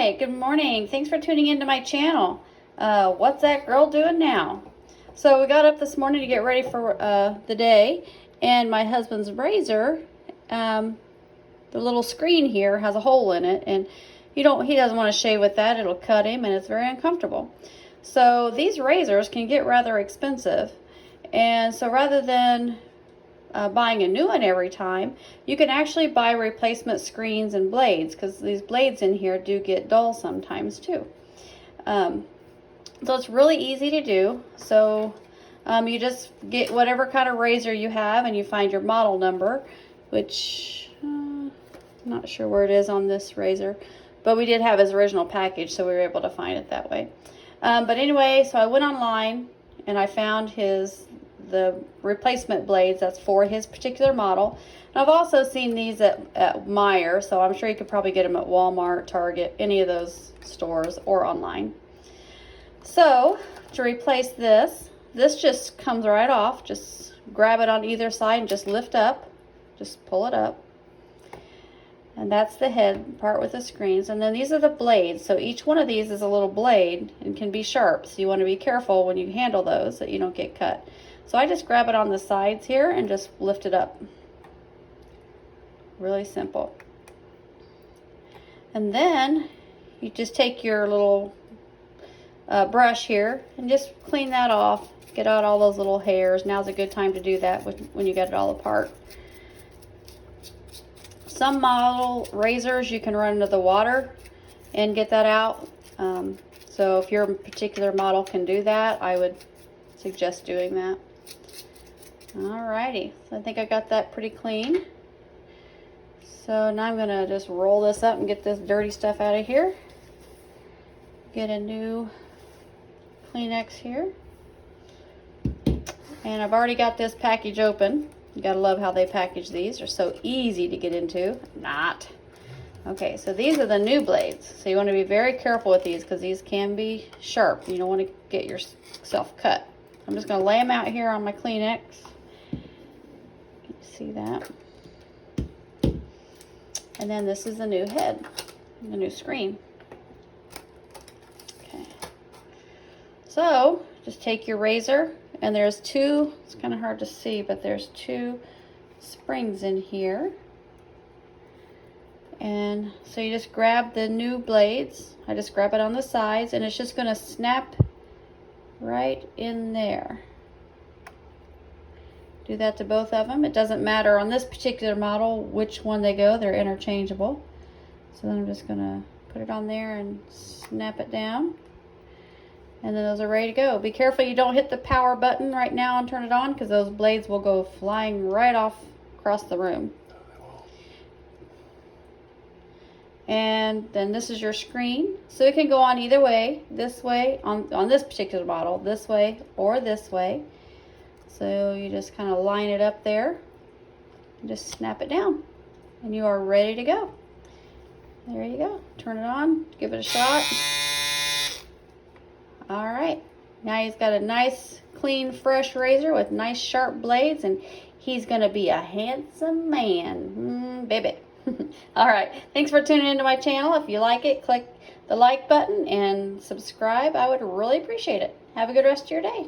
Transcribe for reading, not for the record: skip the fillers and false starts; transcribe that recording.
Hi, good morning. Thanks for tuning into my channel. What's that girl doing now? So we got up this morning to get ready for the day, and my husband's razor, the little screen here has a hole in it, and he doesn't want to shave with that. It'll cut him, and it's very uncomfortable. So these razors can get rather expensive, and so rather than buying a new one every time, you can actually buy replacement screens and blades, because these blades in here do get dull sometimes too. So it's really easy to do. So you just get whatever kind of razor you have, and you find your model number, which I'm not sure where it is on this razor, but we did have his original package, so we were able to find it that way. But anyway, so I went online and I found the replacement blades that's for his particular model. And I've also seen these at Meijer, so I'm sure you could probably get them at Walmart, Target, any of those stores, or online. So to replace this just comes right off. Just grab it on either side and just lift up, just pull it up. And that's the head part with the screens. And then these are the blades. So each one of these is a little blade and can be sharp. So you want to be careful when you handle those that you don't get cut. So I just grab it on the sides here and just lift it up. Really simple. And then you just take your little brush here and just clean that off. Get out all those little hairs. Now's a good time to do that when you get it all apart. Some model razors you can run into the water and get that out. So if your particular model can do that, I would suggest doing that. Alrighty, so I think I got that pretty clean. So now I'm gonna just roll this up and get this dirty stuff out of here. Get a new Kleenex here. And I've already got this package open. You gotta love how they package these. They're so easy to get into. Not. Okay, so these are the new blades. So you want to be very careful with these because these can be sharp. You don't want to get yourself cut. I'm just gonna lay them out here on my Kleenex. Can you see that? And then this is the new head, the new screen. Okay. So just take your razor, and there's two, it's kind of hard to see, but there's two springs in here. And so you just grab the new blades. I just grab it on the sides, and it's just going to snap right in there. Do that to both of them. It doesn't matter on this particular model which one they go, they're interchangeable. So then I'm just going to put it on there and snap it down. And then those are ready to go. Be careful you don't hit the power button right now and turn it on, because those blades will go flying right off across the room. And then this is your screen. So it can go on either way. This way, on this particular model, this way or this way. So you just kind of line it up there and just snap it down. And you are ready to go. There you go. Turn it on, give it a shot. All right, now he's got a nice, clean, fresh razor with nice, sharp blades, and he's gonna be a handsome man, baby. All right, thanks for tuning into my channel. If you like it, click the like button and subscribe. I would really appreciate it. Have a good rest of your day.